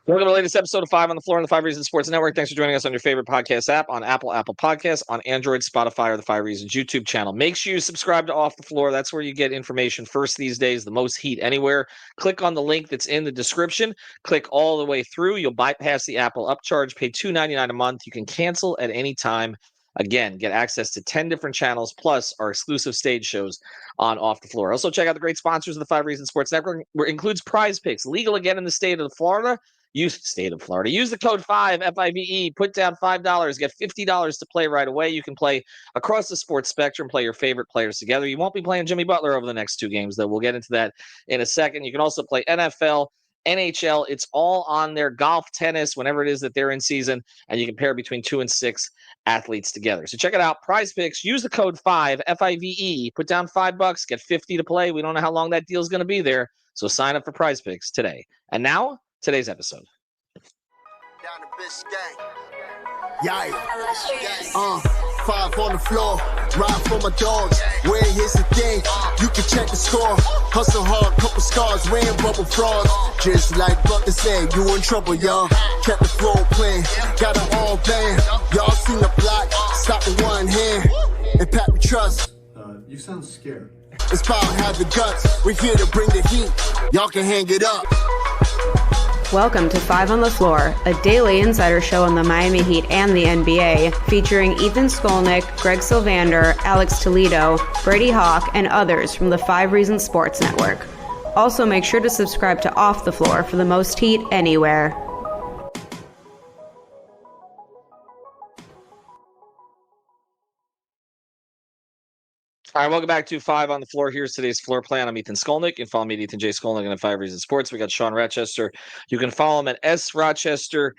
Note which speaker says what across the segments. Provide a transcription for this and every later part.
Speaker 1: Welcome to the latest episode of Five on the Floor on the Five Reasons Sports Network. Thanks for joining us on your favorite podcast app, on Apple Podcasts, on Android, Spotify, or the Five Reasons YouTube channel. Make sure you subscribe to Off the Floor. That's where you get information first these days, the most heat anywhere. Click on the link that's in the description. Click all the way through. You'll bypass the Apple upcharge, pay $2.99 a month. You can cancel at any time. Again, get access to 10 different channels, plus our exclusive stage shows on Off the Floor. Also, check out the great sponsors of the Five Reasons Sports Network, where it includes Prize Picks, legal again in the state of Florida. Use the code 5 FIVE, put down $5, get $50 to play right away. You can play across the sports spectrum, play your favorite players together. You won't be playing Jimmy Butler over the next two games, though. We'll get into that in a second. You can also play NFL, NHL. It's all on there. Golf, tennis, whenever it is that they're in season, and you can pair between 2 and 6 athletes together. So check it out. Prize Picks. Use the code 5 FIVE, put down $5, get 50 to play. We don't know how long that deal is going to be there, so sign up for Prize Picks today. And now, today's episode.
Speaker 2: Down the Biscayne. Yeah. Five on the floor, ride for my dogs. Where here's the thing, you can check the score. Hustle hard, couple scars, wearing bubble frogs. Just like Butler said, you in trouble, y'all. Kept the floor playing, got it all banned. Y'all seen the block, stop with one hand. And Pat, we trust.
Speaker 3: You sound scared.
Speaker 2: It's power, have the guts. We're here to bring the heat. Y'all can hang it up.
Speaker 4: Welcome to Five on the Floor, a daily insider show on the Miami Heat and the NBA, featuring Ethan Skolnick, Greg Sylvander, Alex Toledo, Brady Hawk, and others from the Five Reasons Sports Network. Also, make sure to subscribe to Off the Floor for the most heat anywhere.
Speaker 1: All right, welcome back to Five on the Floor. Here's today's floor plan. I'm Ethan Skolnick. You can follow me at Ethan J. Skolnick and at Five Reasons Sports. We got Sean Rochester. You can follow him at S. Rochester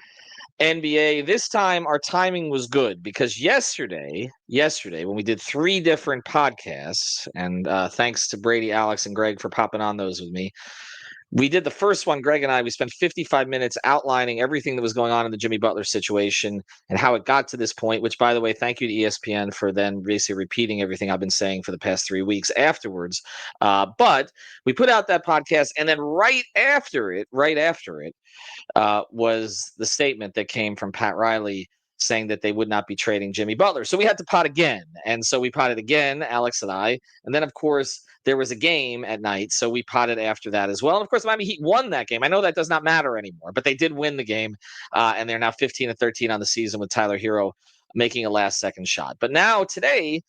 Speaker 1: NBA. This time, our timing was good because yesterday, when we did 3 different podcasts, and thanks to Brady, Alex, and Greg for popping on those with me, we did the first one, Greg and I, we spent 55 minutes outlining everything that was going on in the Jimmy Butler situation and how it got to this point, which, by the way, thank you to ESPN for then basically repeating everything I've been saying for the past 3 weeks afterwards. But we put out that podcast, and then right after it, was the statement that came from Pat Riley saying that they would not be trading Jimmy Butler. So we had to pot again. And so we potted again, Alex and I. And then, of course, there was a game at night, so we potted after that as well. And, of course, the Miami Heat won that game. I know that does not matter anymore, but they did win the game, and they're now 15-13 on the season with Tyler Hero making a last-second shot. But now, today,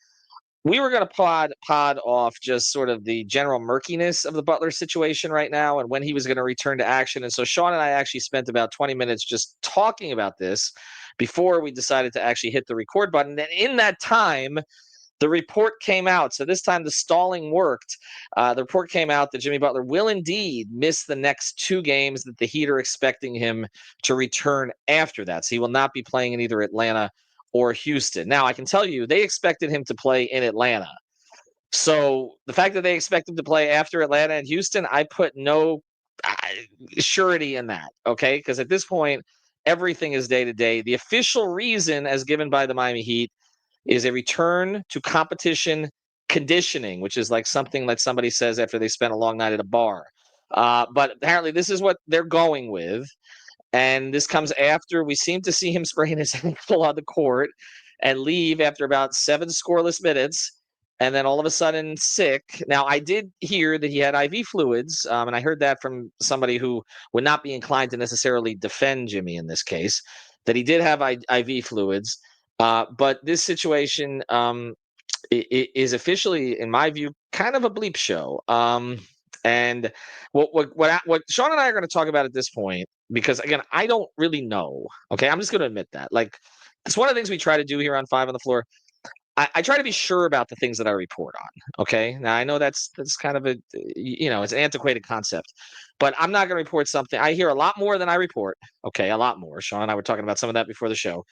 Speaker 1: we were going to pod off just sort of the general murkiness of the Butler situation right now and when he was going to return to action. And so Sean and I actually spent about 20 minutes just talking about this before we decided to actually hit the record button. And in that time, the report came out. So this time the stalling worked. The report came out that Jimmy Butler will indeed miss the next 2 games, that the Heat are expecting him to return after that. So he will not be playing in either Atlanta or Houston. Now, I can tell you, they expected him to play in Atlanta. So the fact that they expect him to play after Atlanta and Houston, I put no surety in that, okay? Because at this point, everything is day-to-day. The official reason, as given by the Miami Heat, is a return to competition conditioning, which is like something that somebody says after they spent a long night at a bar. But apparently this is what they're going with. And this comes after we seem to see him sprain his ankle on the court and leave after about 7 scoreless minutes, and then all of a sudden sick. Now, I did hear that he had IV fluids, and I heard that from somebody who would not be inclined to necessarily defend Jimmy in this case, that he did have IV fluids. But this situation is officially, in my view, kind of a bleep show. And what Sean and I are going to talk about at this point, because again, I don't really know. Okay, I'm just going to admit that. Like, it's one of the things we try to do here on Five on the Floor. I try to be sure about the things that I report on. Okay, now I know that's kind of it's an antiquated concept, but I'm not going to report something. I hear a lot more than I report. Okay, a lot more. Sean and I were talking about some of that before the show,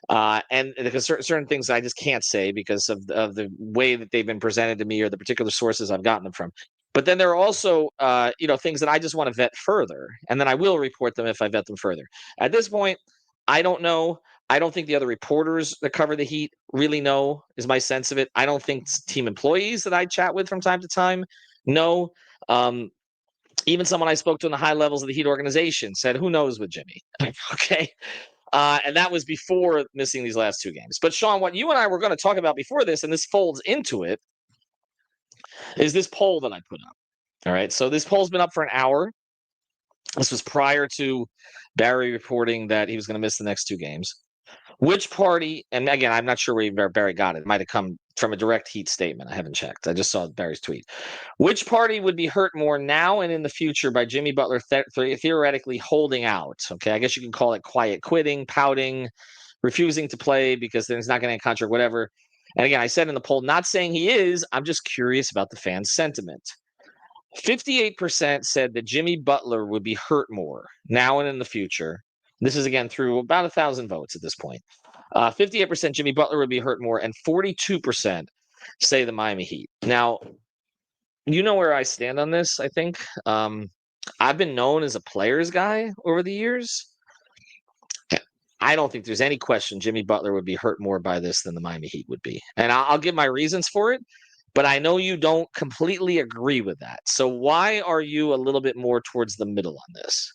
Speaker 1: and because certain things I just can't say because of the way that they've been presented to me or the particular sources I've gotten them from. But then there are also, things that I just want to vet further, and then I will report them if I vet them further. At this point, I don't know. I don't think the other reporters that cover the Heat really know, is my sense of it. I don't think team employees that I chat with from time to time know. Even someone I spoke to in the high levels of the Heat organization said, who knows with Jimmy? Okay. And that was before missing these last 2 games. But Sean, what you and I were going to talk about before this, and this folds into it, is this poll that I put up. All right. So this poll's been up for an hour. This was prior to Barry reporting that he was going to miss the next 2 games. Which party, and again, I'm not sure where Barry got it. It might have come from a direct Heat statement. I haven't checked. I just saw Barry's tweet. Which party would be hurt more now and in the future by Jimmy Butler theoretically holding out? Okay, I guess you can call it quiet quitting, pouting, refusing to play because then he's not getting a contract, whatever. And again, I said in the poll, not saying he is. I'm just curious about the fans' sentiment. 58% said that Jimmy Butler would be hurt more now and in the future. This is, again, through about 1,000 votes at this point. 58% Jimmy Butler would be hurt more, and 42% say the Miami Heat. Now, you know where I stand on this, I think. I've been known as a players guy over the years. I don't think there's any question Jimmy Butler would be hurt more by this than the Miami Heat would be. And I'll give my reasons for it, but I know you don't completely agree with that. So why are you a little bit more towards the middle on this?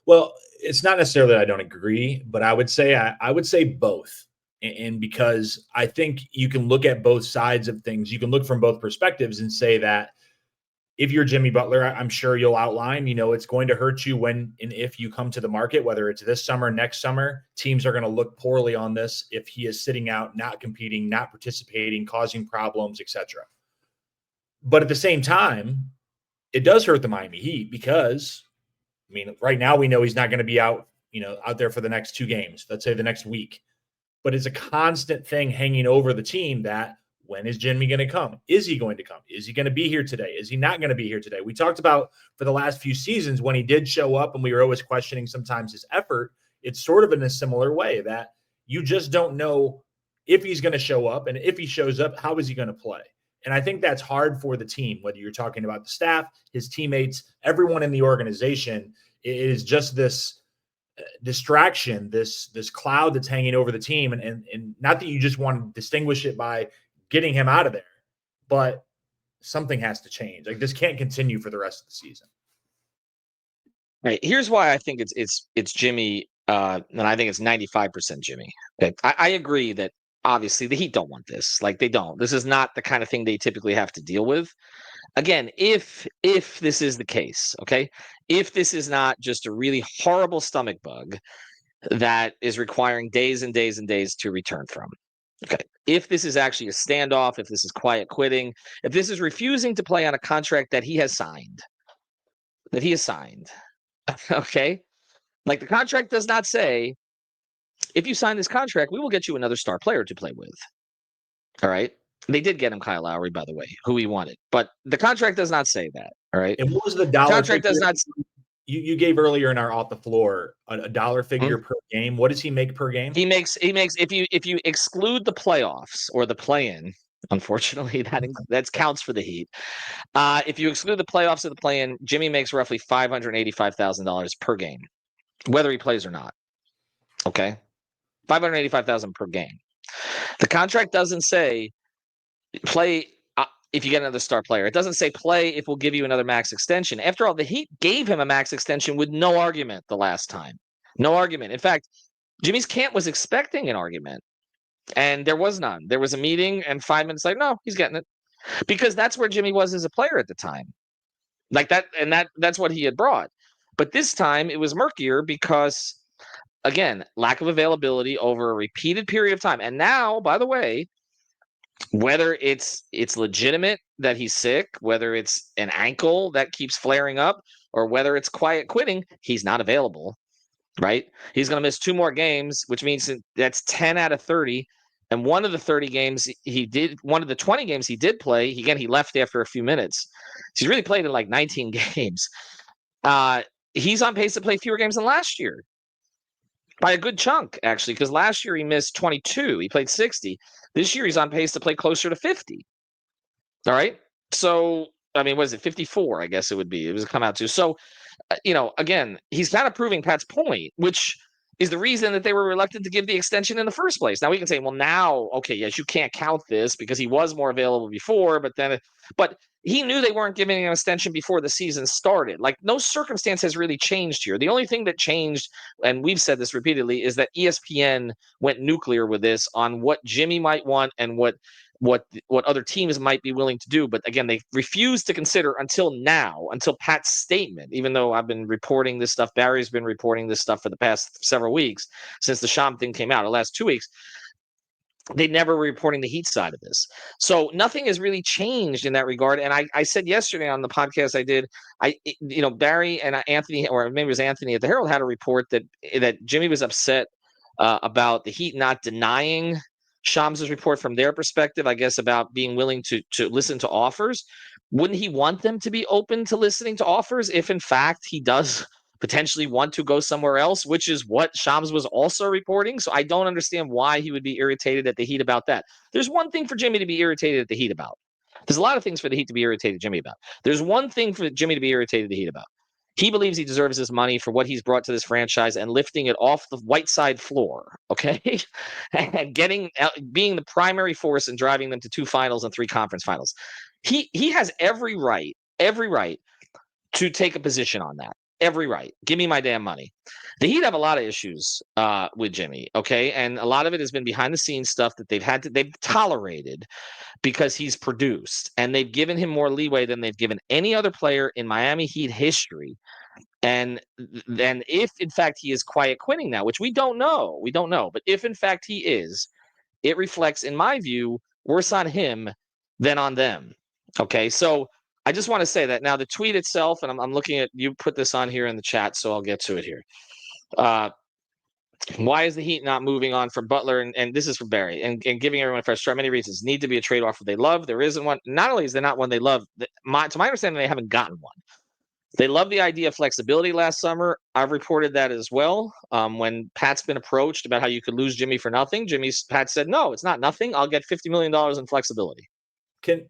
Speaker 3: Well, it's not necessarily that I don't agree, but I would say both. And because I think you can look at both sides of things, you can look from both perspectives and say that if you're Jimmy Butler, I'm sure you'll outline, it's going to hurt you when and if you come to the market, whether it's this summer, next summer. Teams are going to look poorly on this if he is sitting out, not competing, not participating, causing problems, etc. But at the same time, it does hurt the Miami Heat because, right now we know he's not going to be out there for the next 2 games, let's say the next week. But it's a constant thing hanging over the team that, when is Jimmy going to come? Is he going to come? Is he going to be here today? Is he not going to be here today? We talked about for the last few seasons when he did show up and we were always questioning sometimes his effort. It's sort of in a similar way that you just don't know if he's going to show up, and if he shows up, how is he going to play? And I think that's hard for the team, whether you're talking about the staff, his teammates, everyone in the organization. It is just this distraction, this cloud that's hanging over the team. And not that you just want to distinguish it by getting him out of there, but something has to change. Like, this can't continue for the rest of the season.
Speaker 1: Right. Here's why I think it's Jimmy, and I think it's 95% Jimmy. Okay. I agree that obviously the Heat don't want this. Like, they don't. This is not the kind of thing they typically have to deal with. Again, if this is the case, okay, if this is not just a really horrible stomach bug that is requiring days and days and days to return from, okay, if this is actually a standoff, if this is quiet quitting, if this is refusing to play on a contract that he has signed, okay, like the contract does not say, if you sign this contract, we will get you another star player to play with. All right. They did get him Kyle Lowry, by the way, who he wanted, but the contract does not say that. All right.
Speaker 3: And what was the dollar
Speaker 1: contract
Speaker 3: figure?
Speaker 1: Does not.
Speaker 3: You gave earlier in our off the floor a dollar figure per game. What does he make per game?
Speaker 1: He makes if you exclude the playoffs or the play-in, unfortunately that counts for the Heat. If you exclude the playoffs or the play-in, Jimmy makes roughly $585,000 per game, whether he plays or not. Okay, $585,000 per game. The contract doesn't say play if you get another star player. It doesn't say play if we'll give you another max extension. After all, the Heat gave him a max extension with no argument the last time. No argument. In fact, Jimmy's camp was expecting an argument, and there was none. There was a meeting, and 5 minutes later, no, he's getting it. Because that's where Jimmy was as a player at the time. Like that, and that's what he had brought. But this time, it was murkier because, again, lack of availability over a repeated period of time. And now, by the way, whether it's legitimate that he's sick, whether it's an ankle that keeps flaring up, or whether it's quiet quitting, he's not available, right? He's going to miss 2 more games, which means that's 10 out of 30. And one of the 30 games one of the 20 games he did play, he left after a few minutes. He's really played in like 19 games. He's on pace to play fewer games than last year. By a good chunk, actually, because last year he missed 22. He played 60. This year he's on pace to play closer to 50. All right. So, what is it? 54, I guess it would be. It was come out to. So, again, he's kind of proving Pat's point, which is the reason that they were reluctant to give the extension in the first place. Now we can say, well, now, okay, yes, you can't count this because he was more available before, but he knew they weren't giving him an extension before the season started. Like, no circumstance has really changed here. The only thing that changed, and we've said this repeatedly, is that ESPN went nuclear with this on what Jimmy might want and what other teams might be willing to do. But again, they refused to consider until now, until Pat's statement, even though I've been reporting this stuff, Barry's been reporting this stuff for the past several weeks since the Sham thing came out, the last 2 weeks. They never were reporting the Heat side of this. So nothing has really changed in that regard. And I said yesterday on the podcast I did, Barry and Anthony, or maybe it was Anthony at the Herald, had a report that Jimmy was upset about the Heat not denying Shams' report from their perspective, I guess, about being willing to listen to offers. Wouldn't he want them to be open to listening to offers if, in fact, he does potentially want to go somewhere else, which is what Shams was also reporting? So I don't understand why he would be irritated at the Heat about that. There's one thing for Jimmy to be irritated at the Heat about. There's a lot of things for the Heat to be irritated at Jimmy about. There's one thing for Jimmy to be irritated at the Heat about. He believes he deserves his money for what he's brought to this franchise and lifting it off the Whiteside floor, okay? And being the primary force in driving them to 2 finals and 3 conference finals. He has every right to take a position on that. Every right. Give me my damn money. The Heat have a lot of issues with Jimmy, okay? And a lot of it has been behind the scenes stuff that they've tolerated because he's produced, and they've given him more leeway than they've given any other player in Miami Heat history. And then if, in fact, he is quiet quitting now, which we don't know, but if, in fact, he is, it reflects, in my view, worse on him than on them. Okay, so I just want to say that. Now, the tweet itself, and I'm looking at, you put this on here in the chat, so I'll get to it here. Why is the Heat not moving on from Butler? And this is from Barry, and giving everyone a fresh start. Many reasons. Need to be a trade offer they love. There isn't one. Not only is there not one they love, to my understanding, they haven't gotten one. They love the idea of flexibility last summer. I've reported that as well. When Pat's been approached about how you could lose Jimmy for nothing, Pat said, no, it's not nothing. I'll get $50 million in flexibility.
Speaker 3: I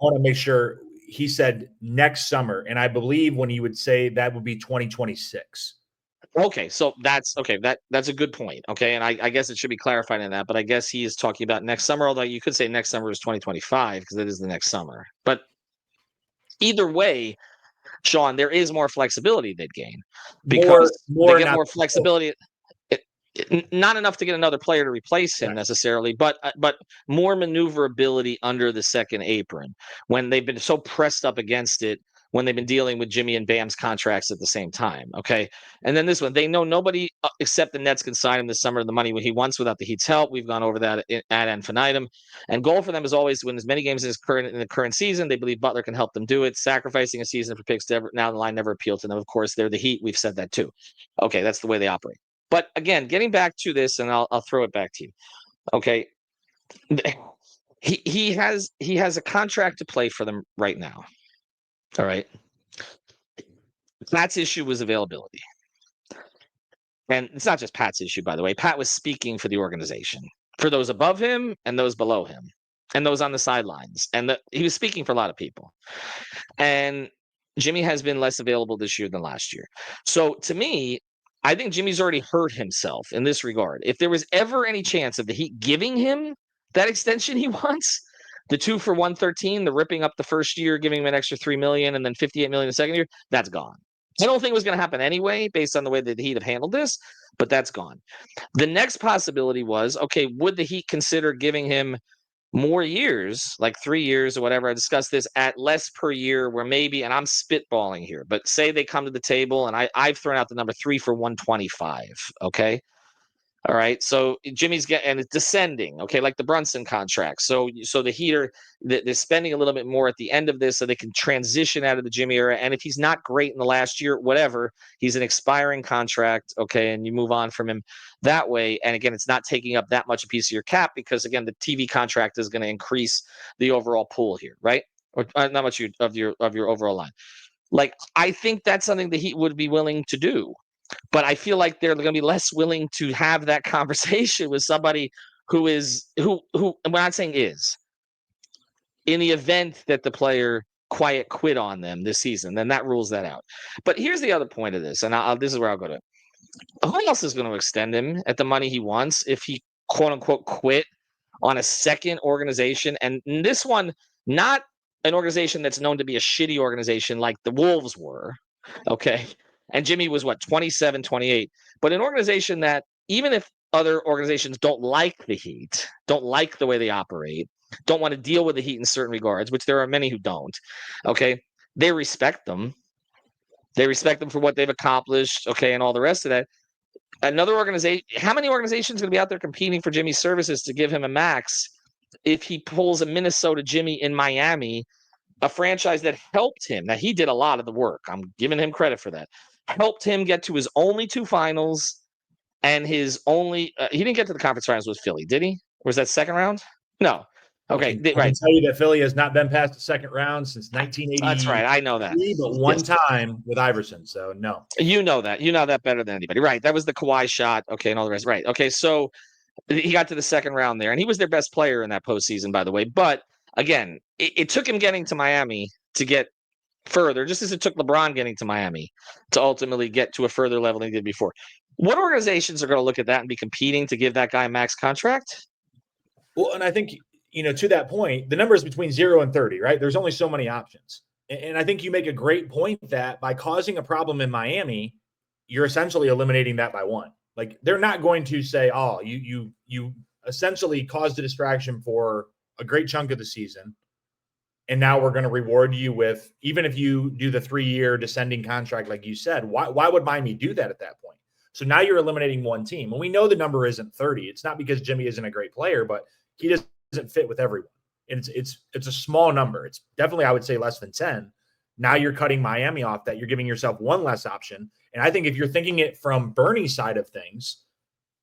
Speaker 3: want to make sure he said next summer. And I believe when he would say that would be 2026.
Speaker 1: Okay, so that's okay. That's a good point. Okay, and I guess it should be clarified in that, but I guess he is talking about next summer, although you could say next summer is 2025 because it is the next summer. But either way, Sean, there is more flexibility they'd gain because they get more flexibility. Not enough to get another player to replace him necessarily, but more maneuverability under the second apron when they've been so pressed up against it, when they've been dealing with Jimmy and Bam's contracts at the same time. Okay. And then this one, they know nobody except the Nets can sign him this summer the money he wants without the Heat's help. We've gone over that ad infinitum. And goal for them is always to win as many games as in the current season. They believe Butler can help them do it. Sacrificing a season for picks now the line never appealed to them. Of course, they're the Heat. We've said that too. Okay. That's the way they operate. But again, getting back to this, and I'll throw it back to you. Okay. He has a contract to play for them right now. All right. Pat's issue was availability. And it's not just Pat's issue, by the way. Pat was speaking for the organization, for those above him and those below him and those on the sidelines. And he was speaking for a lot of people. And Jimmy has been less available this year than last year. So to me, I think Jimmy's already hurt himself in this regard. If there was ever any chance of the Heat giving him that extension he wants, the 2 for $113, the ripping up the first year, giving him an extra $3 million and then $58 million the second year, that's gone. I don't think it was going to happen anyway, based on the way that the Heat have handled this, but that's gone. The next possibility was, okay, would the Heat consider giving him more years, like 3 years or whatever? I discussed this at less per year, where maybe, and I'm spitballing here, but say they come to the table and I've thrown out the number 3 for $125. Okay. All right. So Jimmy's and it's descending. Okay. Like the Brunson contract. So the Heat they're spending a little bit more at the end of this so they can transition out of the Jimmy era. And if he's not great in the last year, whatever, he's an expiring contract. Okay. And you move on from him that way. And again, it's not taking up that much a piece of your cap because, again, the TV contract is going to increase the overall pool here. Right. Or not much of your overall line. Like, I think that's something the Heat would be willing to do. But I feel like they're going to be less willing to have that conversation with somebody who and we're not saying is, in the event that the player quiet quit on them this season, then that rules that out. But here's the other point of this, and this is where I'll go to. Who else is going to extend him at the money he wants if he quote unquote quit on a second organization? And this one, not an organization that's known to be a shitty organization like the Wolves were. Okay. And Jimmy was what, 27, 28, but an organization that even if other organizations don't like the Heat, don't like the way they operate, don't want to deal with the Heat in certain regards, which there are many who don't. Okay. They respect them. They respect them for what they've accomplished. Okay. And all the rest of that. Another organization, how many organizations are going to be out there competing for Jimmy's services to give him a max if he pulls a Minnesota Jimmy in Miami, a franchise that helped him? Now, he did a lot of the work. I'm giving him credit for that. Helped him get to his only 2 finals and his only he didn't get to the conference finals with Philly, did he? Or was that second round? No. Okay,
Speaker 3: I can tell you that Philly has not been past the second round since 1980.
Speaker 1: That's right. I know that.
Speaker 3: But one time with Iverson, so no.
Speaker 1: You know that. You know that better than anybody. Right. That was the Kawhi shot. Okay, and all the rest. Right. Okay, so he got to the second round there, and he was their best player in that postseason, by the way. But again, it took him getting to Miami to get further, just as it took LeBron getting to Miami to ultimately get to a further level than he did before. What organizations are going to look at that and be competing to give that guy a max contract?
Speaker 3: Well, and I think, to that point, the number is between 0 and 30, right? There's only so many options. And I think you make a great point that by causing a problem in Miami, you're essentially eliminating that by 1. Like, they're not going to say, oh, you essentially caused a distraction for a great chunk of the season, and now we're going to reward you with, even if you do the 3-year descending contract, like you said, why would Miami do that at that point? So now you're eliminating one team. And we know the number isn't 30. It's not because Jimmy isn't a great player, but he doesn't fit with everyone. And it's a small number. It's definitely, I would say, less than 10. Now you're cutting Miami off that. You're giving yourself one less option. And I think if you're thinking it from Bernie's side of things,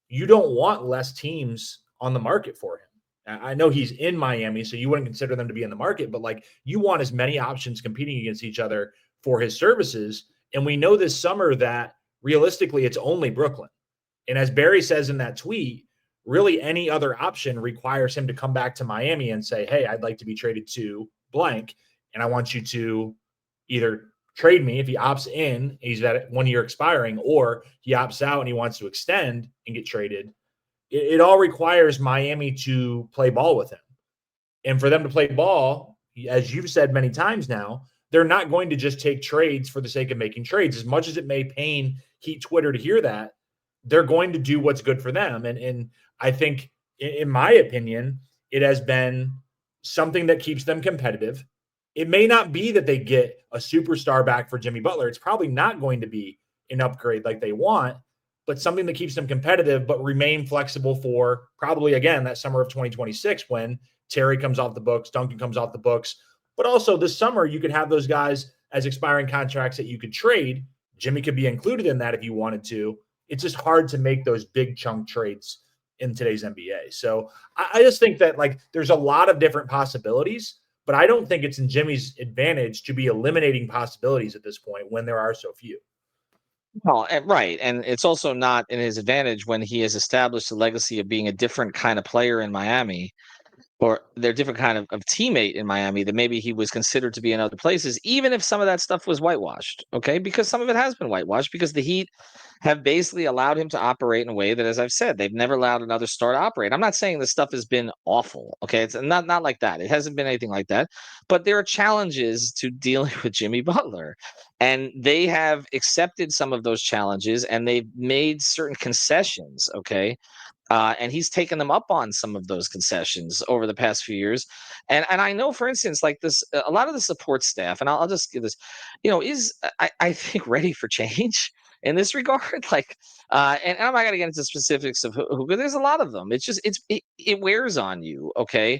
Speaker 3: you don't want less teams on the market for him. I know he's in Miami, so you wouldn't consider them to be in the market, but like, you want as many options competing against each other for his services. And we know this summer that realistically it's only Brooklyn. And as Barry says in that tweet, really any other option requires him to come back to Miami and say, hey, I'd like to be traded to blank, and I want you to either trade me if he opts in, he's at 1 year expiring, or he opts out and he wants to extend and get traded. It all requires Miami to play ball with him. And for them to play ball, as you've said many times now, they're not going to just take trades for the sake of making trades. As much as it may pain Heat Twitter to hear that, they're going to do what's good for them. And I think, in my opinion, it has been something that keeps them competitive. It may not be that they get a superstar back for Jimmy Butler. It's probably not going to be an upgrade like they want, but something that keeps them competitive, but remain flexible for probably, again, that summer of 2026 when Terry comes off the books, Duncan comes off the books. But also this summer, you could have those guys as expiring contracts that you could trade. Jimmy could be included in that if you wanted to. It's just hard to make those big chunk trades in today's NBA. So I just think that, like, there's a lot of different possibilities, but I don't think it's in Jimmy's advantage to be eliminating possibilities at this point when there are so few.
Speaker 1: Well, right. And it's also not in his advantage when he has established a legacy of being a different kind of player in Miami, or they're different kind of teammate in Miami that maybe he was considered to be in other places, even if some of that stuff was whitewashed. Okay. Because some of it has been whitewashed because the Heat have basically allowed him to operate in a way that, as I've said, they've never allowed another star to operate. I'm not saying this stuff has been awful. Okay. It's not like that. It hasn't been anything like that, but there are challenges to dealing with Jimmy Butler, and they have accepted some of those challenges and they've made certain concessions. Okay. And he's taken them up on some of those concessions over the past few years. And I know, for instance, like this, a lot of the support staff, and I'll just give this, is I think ready for change in this regard. Like, and I'm not going to get into specifics of who, but there's a lot of them. It's just, it wears on you. Okay.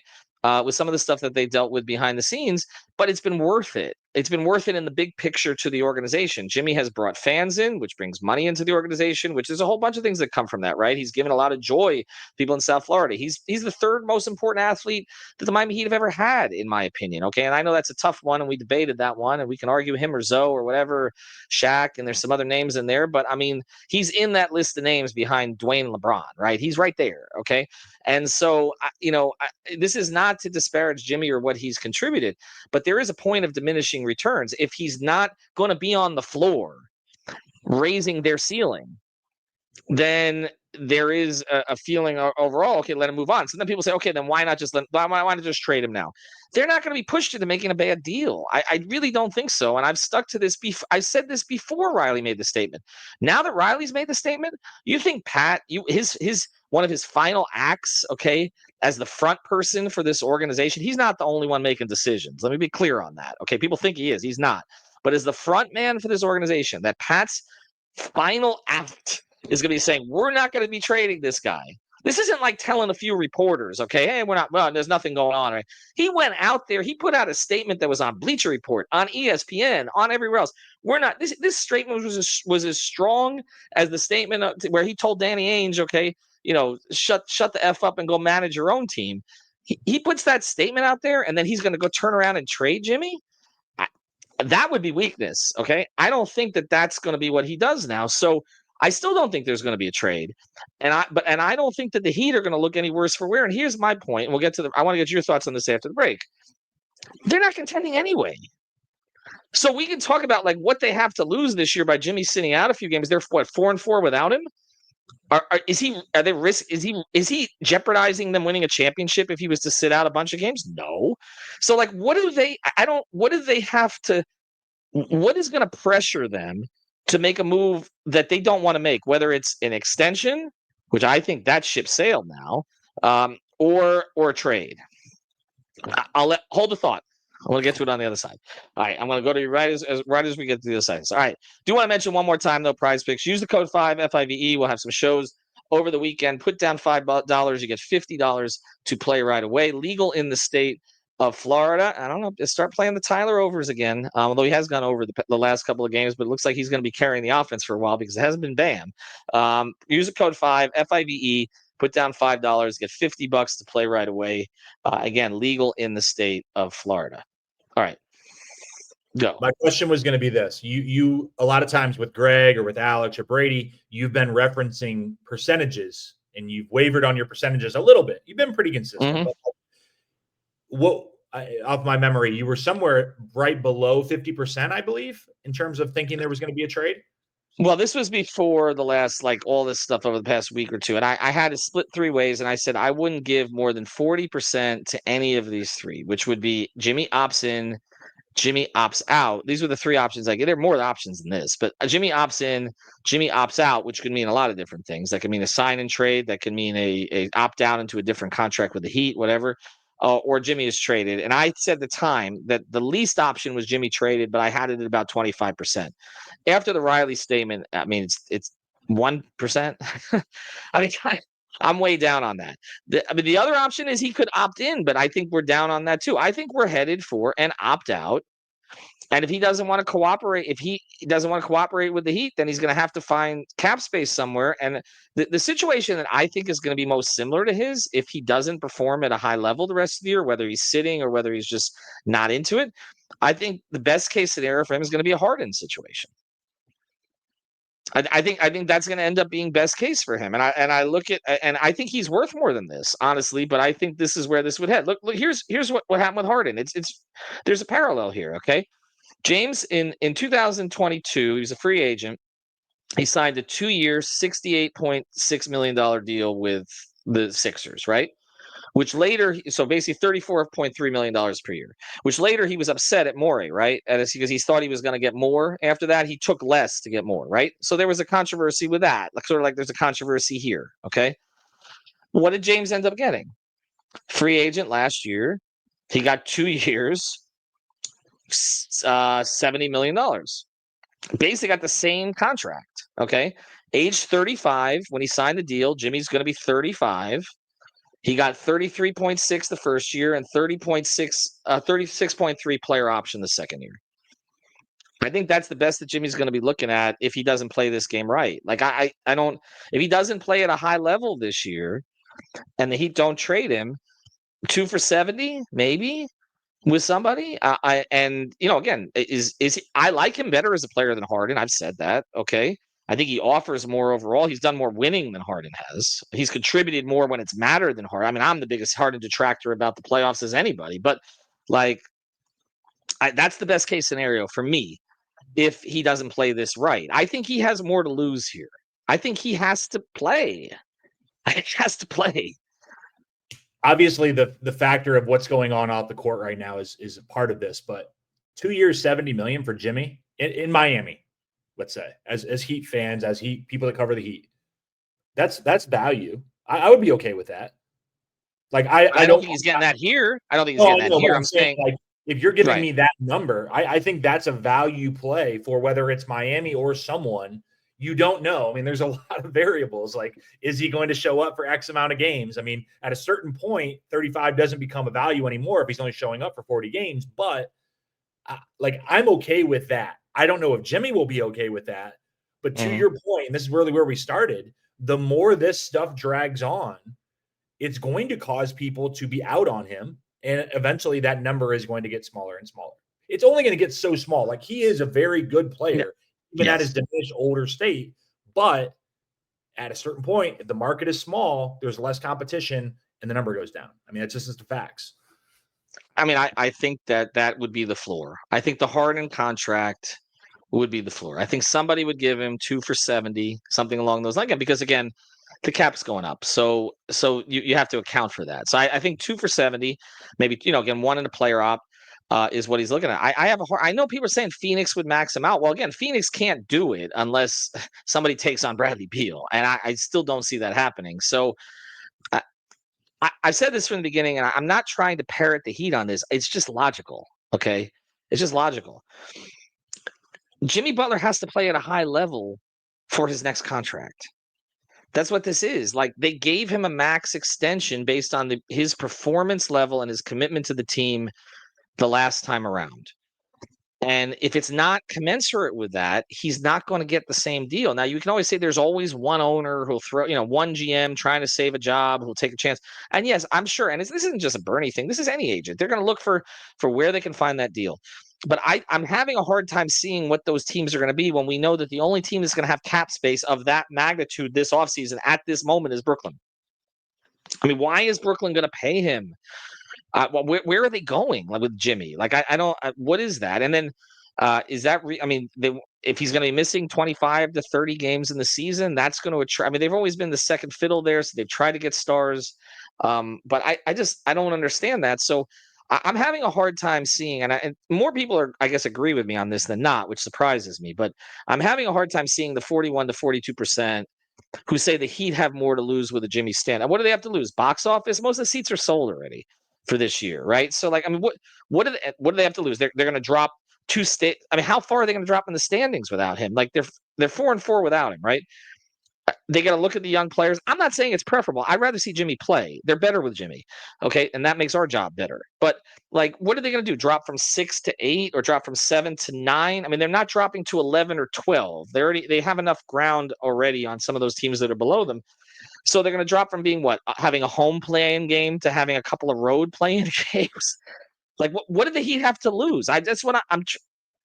Speaker 1: With some of the stuff that they dealt with behind the scenes, but it's been worth it. It's been worth it in the big picture to the organization. Jimmy has brought fans in, which brings money into the organization, which there's a whole bunch of things that come from that, right? He's given a lot of joy to people in South Florida. He's the third most important athlete that the Miami Heat have ever had, in my opinion. Okay, and I know that's a tough one, and we debated that one, and we can argue him or Zoe or whatever, Shaq, and there's some other names in there, but I mean, he's in that list of names behind Dwayne and LeBron, right? He's right there, okay? And so, this is not to disparage Jimmy or what he's contributed, but there is a point of diminishing returns if he's not going to be on the floor raising their ceiling. then there is a feeling overall, okay, let him move on. So then people say, okay, then why not just trade him now? They're not going to be pushed into making a bad deal. I really don't think so. And I've stuck to this. I said this before Riley made the statement. Now that Riley's made the statement, you think Pat, his one of his final acts, okay, as the front person for this organization, he's not the only one making decisions. Let me be clear on that. Okay, people think he is. He's not. But as the front man for this organization, that Pat's final act is going to be saying, we're not going to be trading this guy. This isn't like telling a few reporters, okay, hey, we're not, well, there's nothing going on, right? He went out there, he put out a statement that was on Bleacher Report, on ESPN, on everywhere else. We're not, this statement was as strong as the statement where he told Danny Ainge, okay, shut the F up and go manage your own team. He puts that statement out there, and then he's going to go turn around and trade Jimmy? That would be weakness, okay? I don't think that that's going to be what he does now. So I still don't think there's going to be a trade, and I don't think that the Heat are going to look any worse for wear. And here's my point. And we'll get to I want to get your thoughts on this after the break. They're not contending anyway, so we can talk about like what they have to lose this year by Jimmy sitting out a few games. They're 4-4 without him. Is he jeopardizing them winning a championship if he was to sit out a bunch of games? No. So like, what do they have to? What is going to pressure them to make a move that they don't want to make, whether it's an extension, which I think that ship sailed now, or a trade? Hold the thought. I'm going to get to it on the other side. All right, I'm going to go to you right as we get to the other side. So, all right, do want to mention one more time, though, Prize Picks. Use the code 5, FIVE. We'll have some shows over the weekend. Put down $5. You get $50 to play right away. Legal in the state of Florida. I don't know. Start playing the Tyler overs again, although he has gone over the last couple of games, but it looks like he's going to be carrying the offense for a while because it hasn't been banned. Use the code 5, FIVE. Put down $5, get $50 to play right away. Again, legal in the state of Florida. All right, go.
Speaker 3: My question was going to be this: you a lot of times with Greg or with Alex or Brady, you've been referencing percentages, and you've wavered on your percentages a little bit. You've been pretty consistent.
Speaker 1: Mm-hmm.
Speaker 3: But off my memory, you were somewhere right below 50%, I believe, in terms of thinking there was going to be a trade.
Speaker 1: Well, this was before the last, like all this stuff over the past week or two. And I had to split three ways. And I said I wouldn't give more than 40% to any of these three, which would be Jimmy opts in, Jimmy opts out. These were the three options. Like, there are more options than this, but Jimmy opts in, Jimmy opts out, which could mean a lot of different things. That could mean a sign and trade. That could mean a opt out into a different contract with the Heat, whatever. Or Jimmy is traded. And I said at the time that the least option was Jimmy traded, but I had it at about 25%. After the Riley statement, I mean, it's 1%. I mean, I'm way down on that. The other option is he could opt in, but I think we're down on that too. I think we're headed for an opt out. And if he doesn't want to cooperate, with the Heat, then he's going to have to find cap space somewhere. And the situation that I think is going to be most similar to his, if he doesn't perform at a high level the rest of the year, whether he's sitting or whether he's just not into it, I think the best case scenario for him is going to be a Harden situation. I think that's going to end up being best case for him. And I look at, and I think he's worth more than this, honestly. But I think this is where this would head. Look, here's what happened with Harden. There's a parallel here. Okay. James, in 2022, he was a free agent. He signed a 2-year, $68.6 million deal with the Sixers, right? Which later, so basically $34.3 million per year, which later he was upset at Morey, right? And it's because he thought he was going to get more. After that, he took less to get more, right? So there was a controversy with that, like sort of like there's a controversy here, okay? What did James end up getting? Free agent last year. He got 2 years, $70 million. Basically got the same contract, okay? Age 35 when he signed the deal. Jimmy's going to be 35. He got 33.6 the first year and 36.3 player option the second year. I think that's the best that Jimmy's going to be looking at if he doesn't play this game right. Like I don't, if he doesn't play at a high level this year and the Heat don't trade him, 2 for 70 maybe with somebody. Again, I like him better as a player than Harden. I've said that. Okay. I think he offers more overall. He's done more winning than Harden has. He's contributed more when it's mattered than Harden. I mean, I'm the biggest Harden detractor about the playoffs as anybody, but that's the best case scenario for me if he doesn't play this right. I think he has more to lose here. I think he has to play. He has to play.
Speaker 3: Obviously, the factor of what's going on off the court right now is a part of this, but 2 years, $70 million for Jimmy in Miami, let's say, as Heat fans, as people that cover the Heat, that's value. I would be okay with that. Like
Speaker 1: I don't think he's getting that here. I don't think he's getting that here. I'm saying,
Speaker 3: like, if you're giving
Speaker 1: right.
Speaker 3: me that number, I think that's a value play for whether it's Miami or someone. You don't know. I mean, there's a lot of variables. Like, is he going to show up for X amount of games? I mean, at a certain point, 35 doesn't become a value anymore if he's only showing up for 40 games. But like, I'm okay with that. I don't know if Jimmy will be okay with that. But to your point, and this is really where we started, the more this stuff drags on, it's going to cause people to be out on him. And eventually that number is going to get smaller and smaller. It's only going to get so small. Like, he is a very good player, even at his diminished older state. But at a certain point, if the market is small, there's less competition and the number goes down. I mean, it's just the facts.
Speaker 1: I mean, I think that would be the floor. I think the Harden contract would be the floor. I think somebody would give him 2 for 70, something along those lines. Because again, the cap's going up. So you have to account for that. So I think 2 for 70, maybe, again, one in a player op is what he's looking at. I know people are saying Phoenix would max him out. Well, again, Phoenix can't do it unless somebody takes on Bradley Beal. And I still don't see that happening. So I said this from the beginning, and I'm not trying to parrot the Heat on this. It's just logical. Okay. It's just logical. Jimmy Butler has to play at a high level for his next contract. That's what this is. Like, they gave him a max extension based on his performance level and his commitment to the team the last time around. And if it's not commensurate with that, he's not going to get the same deal. Now, you can always say there's always one owner who'll throw, one GM trying to save a job who'll take a chance. And yes, I'm sure. And this isn't just a Bernie thing. This is any agent. They're going to look for where they can find that deal. But I'm having a hard time seeing what those teams are going to be when we know that the only team that's going to have cap space of that magnitude this offseason at this moment is Brooklyn. I mean, why is Brooklyn going to pay him? Where are they going with Jimmy? Like, I don't. What is that? And then is that? If he's going to be missing 25 to 30 games in the season, that's going to attract. I mean, they've always been the second fiddle there, so they've tried to get stars. But I don't understand that. So I'm having a hard time seeing, and more people are, I guess, agree with me on this than not, which surprises me. But I'm having a hard time seeing the 41 to 42% who say the Heat have more to lose with a Jimmy stand. And what do they have to lose? Box office? Most of the seats are sold already for this year, right? So, like, I mean, what do they have to lose? They're going to drop two state. I mean, how far are they going to drop in the standings without him? Like, they're 4-4 without him, right? They got to look at the young players. I'm not saying it's preferable. I'd rather see Jimmy play. They're better with Jimmy, okay, and that makes our job better. But, like, what are they going to do? Drop from 6 to 8 or drop from 7 to 9? I mean, they're not dropping to 11 or 12. They have enough ground already on some of those teams that are below them. So they're going to drop from being having a home playing game to having a couple of road playing games. Like, what did the Heat have to lose? That's what I'm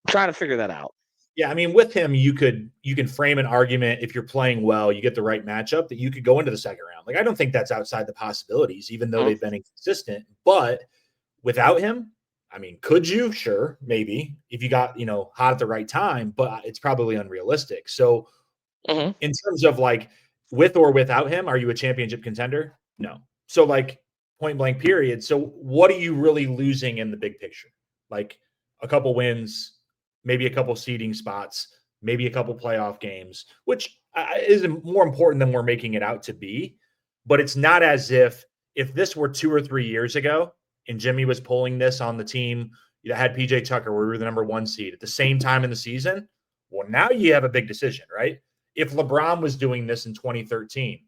Speaker 1: trying to figure that out.
Speaker 3: Yeah, I mean, with him, you can frame an argument if you're playing well, you get the right matchup, that you could go into the second round. Like, I don't think that's outside the possibilities, even though they've been inconsistent. But without him, I mean, could you? Sure, maybe, if you got, hot at the right time, but it's probably unrealistic. So in terms of, like, with or without him, are you a championship contender? No. So, like, point blank period. So what are you really losing in the big picture? Like, a couple wins, maybe a couple seeding spots, maybe a couple playoff games, which is more important than we're making it out to be. But it's not as if this were 2 or 3 years ago and Jimmy was pulling this on the team that had PJ Tucker, where we were the number 1 seed at the same time in the season. Well, now you have a big decision, right? If LeBron was doing this in 2013,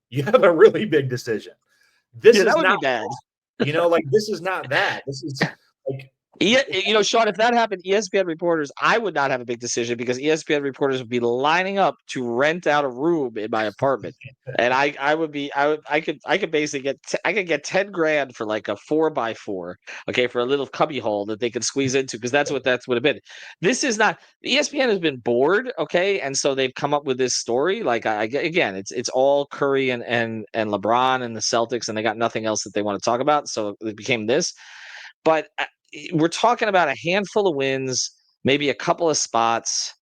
Speaker 3: you have a really big decision. This is not bad. Like, this is not that. This is like,
Speaker 1: Sean, if that happened, ESPN reporters, I would not have a big decision, because ESPN reporters would be lining up to rent out a room in my apartment, and I could basically get 10 grand for like a 4x4, okay, for a little cubby hole that they could squeeze into, because that's what would have been. This is not. ESPN has been bored, okay, and so they've come up with this story. Like, again, it's all Curry and LeBron and the Celtics, and they got nothing else that they want to talk about, so it became this. But we're talking about a handful of wins, maybe a couple of spots.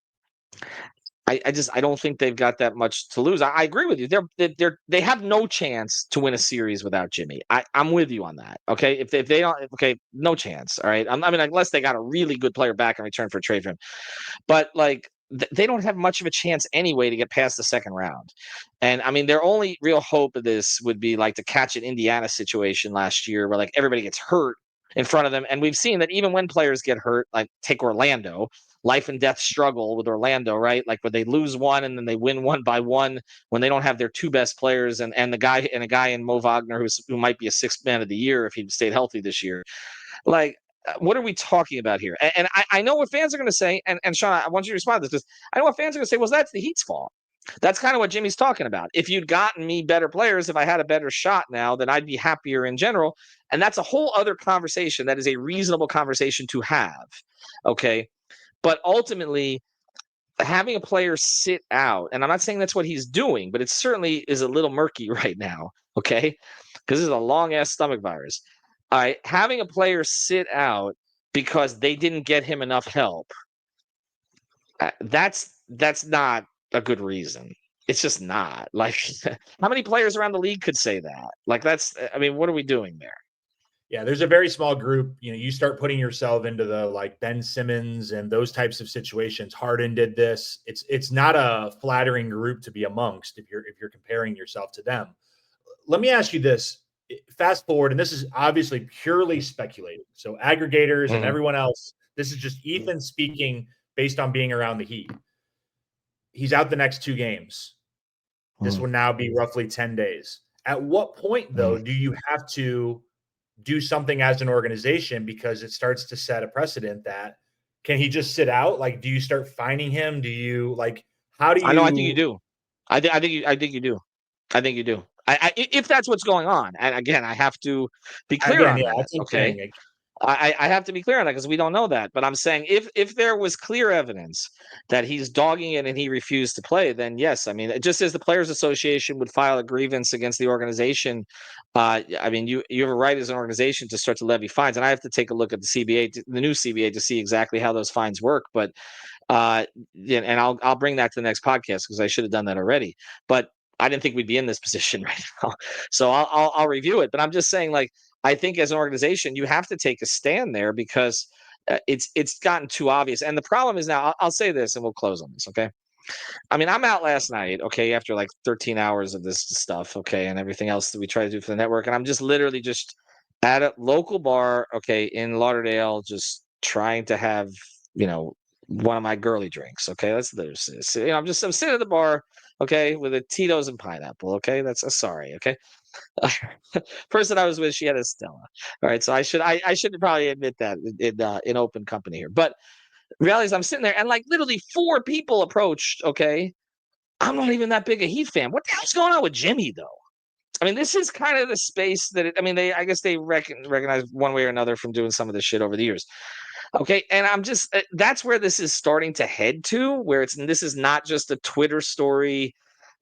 Speaker 1: I don't think they've got that much to lose. I agree with you. They have no chance to win a series without Jimmy. I'm with you on that. Okay, if they don't, okay, no chance. All right. I mean, unless they got a really good player back in return for a trade for him, but like they don't have much of a chance anyway to get past the second round. And I mean, their only real hope of this would be like to catch an Indiana situation last year where like everybody gets hurt in front of them. And we've seen that even when players get hurt, like take Orlando, life and death struggle with Orlando, right? Like where they lose one and then they win one by one when they don't have their two best players and a guy in Mo Wagner who might be a sixth man of the year if he stayed healthy this year. Like, what are we talking about here? And I know what fans are going to say, and Sean, I want you to respond to this because I know what fans are going to say. Well, that's the Heat's fault. That's kind of what Jimmy's talking about. If you'd gotten me better players, if I had a better shot now, then I'd be happier in general. And that's a whole other conversation. That is a reasonable conversation to have. Okay. But ultimately, having a player sit out, and I'm not saying that's what he's doing, but it certainly is a little murky right now. Okay. Because this is a long ass stomach virus. All right, having a player sit out because they didn't get him enough help, that's not a good reason. It's just not. Like, how many players around the league could say that? Like, I mean, what are we doing there?
Speaker 3: Yeah, there's a very small group. You know, you start putting yourself into the like Ben Simmons and those types of situations. Harden did this. It's not a flattering group to be amongst if you're comparing yourself to them. Let me ask you this. Fast forward, and this is obviously purely speculating. So aggregators and everyone else, this is just Ethan speaking based on being around the Heat. He's out the next 2 games. This will now be roughly 10 days. At what point, though, do you have to do something as an organization because it starts to set a precedent that can he just sit out? Like, do you start fining him? Do you like, how do you?
Speaker 1: I know. I think you do. I think you do. I think you do. If that's what's going on, and again, I have to be clear on that. Okay, I have to be clear on that because we don't know that. But I'm saying if there was clear evidence that he's dogging it and he refused to play, then yes. I mean, just as the Players Association would file a grievance against the organization, I mean, you have a right as an organization to start to levy fines, and I have to take a look at the CBA, the new CBA, to see exactly how those fines work. But yeah, and I'll bring that to the next podcast because I should have done that already. But I didn't think we'd be in this position right now, so I'll review it. But I'm just saying, like, I think as an organization, you have to take a stand there because it's gotten too obvious. And the problem is now, I'll say this, and we'll close on this. Okay, I mean, I'm out last night. Okay, after like 13 hours of this stuff. Okay, and everything else that we try to do for the network, and I'm just literally just at a local bar. Okay, in Lauderdale, just trying to have one of my girly drinks. Okay, I'm sitting at the bar. Okay, with a Tito's and pineapple. Okay, that's sorry. Okay, person I was with, she had a Stella. All right, so I should probably admit that in open company here. But reality is, I'm sitting there and like literally 4 people approached. Okay, I'm not even that big a Heat fan. What the hell's going on with Jimmy though? I mean, this is kind of the space that I guess they recognize one way or another from doing some of this shit over the years. Okay, and I'm just that's where this is starting to head to, where this is not just a Twitter story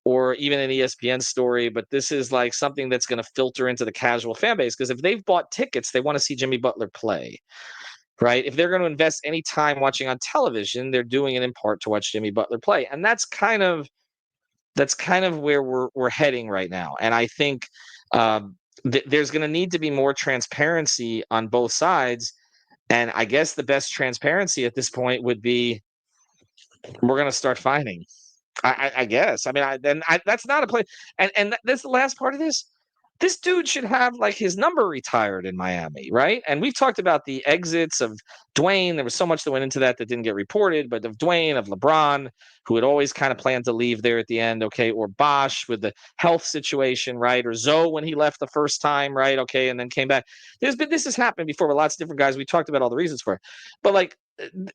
Speaker 1: or even an ESPN story, but this is like something that's going to filter into the casual fan base because if they've bought tickets, they want to see Jimmy Butler play, right? If they're going to invest any time watching on television, they're doing it in part to watch Jimmy Butler play, and that's kind of where we're heading right now. And I think there's going to need to be more transparency on both sides. And I guess the best transparency at this point would be we're going to start fining. I guess. I mean, that's not a play. And that's the last part of this. This dude should have like his number retired in Miami, right? And we've talked about the exits of Dwayne. There was so much that went into that didn't get reported, but of Dwayne, of LeBron, who had always kind of planned to leave there at the end, okay, or Bosh with the health situation, right? Or Zoe when he left the first time, right? Okay, and then came back. This has happened before with lots of different guys. We talked about all the reasons for it. But like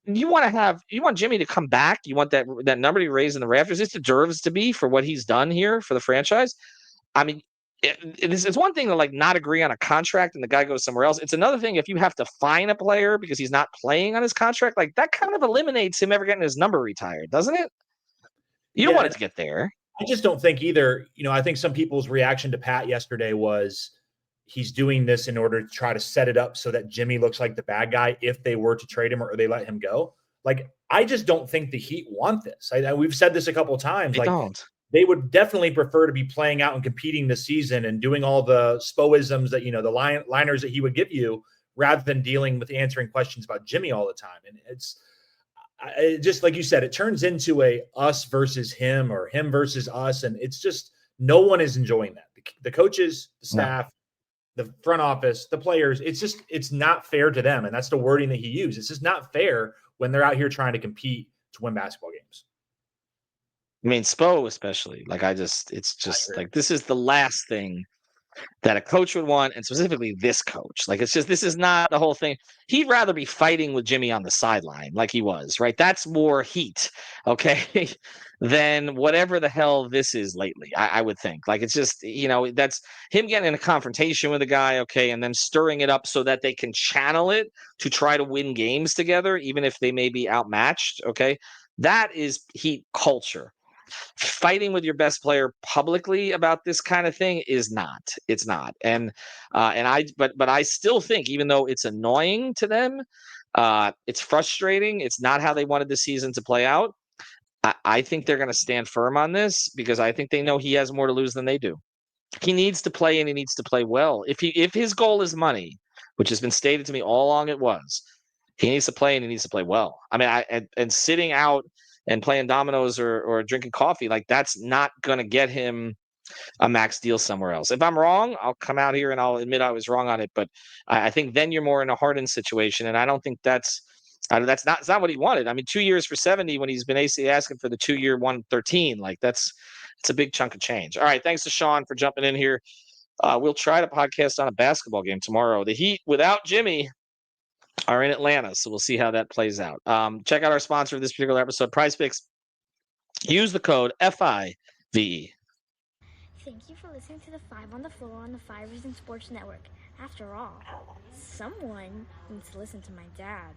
Speaker 1: you want Jimmy to come back. You want that number to be raised in the rafters. It deserves to be for what he's done here for the franchise. I mean, it's one thing to like not agree on a contract and the guy goes somewhere else. It's another thing if you have to fine a player because he's not playing on his contract. Like that kind of eliminates him ever getting his number retired, doesn't it? You don't want it to get there.
Speaker 3: I just don't think either. I think some people's reaction to Pat yesterday was he's doing this in order to try to set it up so that Jimmy looks like the bad guy if they were to trade him or they let him go. Like, I just don't think the Heat want this. We've said this a couple of times.
Speaker 1: They don't.
Speaker 3: They would definitely prefer to be playing out and competing this season and doing all the spoisms that, the liners that he would give you, rather than dealing with answering questions about Jimmy all the time. And it's just like you said, it turns into a us versus him or him versus us. And it's just, no one is enjoying that. The coaches, the staff, the front office, the players, it's not fair to them. And that's the wording that he used. It's just not fair when they're out here trying to compete to win basketball games.
Speaker 1: I mean, Spo especially. It's just like, this is the last thing that a coach would want, and specifically this coach. Like, this is not the whole thing. He'd rather be fighting with Jimmy on the sideline like he was, right? That's more heat, okay, than whatever the hell this is lately, I would think. Like, it's just, that's him getting in a confrontation with a guy, okay, and then stirring it up so that they can channel it to try to win games together, even if they may be outmatched, okay? That is Heat culture. Fighting with your best player publicly about this kind of thing is not. It's not. But I still think, even though it's annoying to them, it's frustrating. It's not how they wanted the season to play out. I think they're going to stand firm on this, because I think they know he has more to lose than they do. He needs to play, and he needs to play well. If his goal is money, which has been stated to me all along it was, he needs to play, and he needs to play well. I mean, and sitting out and playing dominoes or drinking coffee, like, that's not going to get him a max deal somewhere else. If I'm wrong, I'll come out here and I'll admit I was wrong on it. But I think then you're more in a Harden situation, and I don't think it's not what he wanted. I mean, 2 years for 70 when he's been asking for the 2-year 113, like, it's a big chunk of change. All right, thanks to Sean for jumping in here. We'll try to podcast on a basketball game tomorrow. The Heat without Jimmy are in Atlanta, so we'll see how that plays out. Check out our sponsor of this particular episode, PrizePicks. Use the code FIVE.
Speaker 5: Thank you for listening to the Five on the Floor on the Five Reasons Sports Network. After all, someone needs to listen to my dad.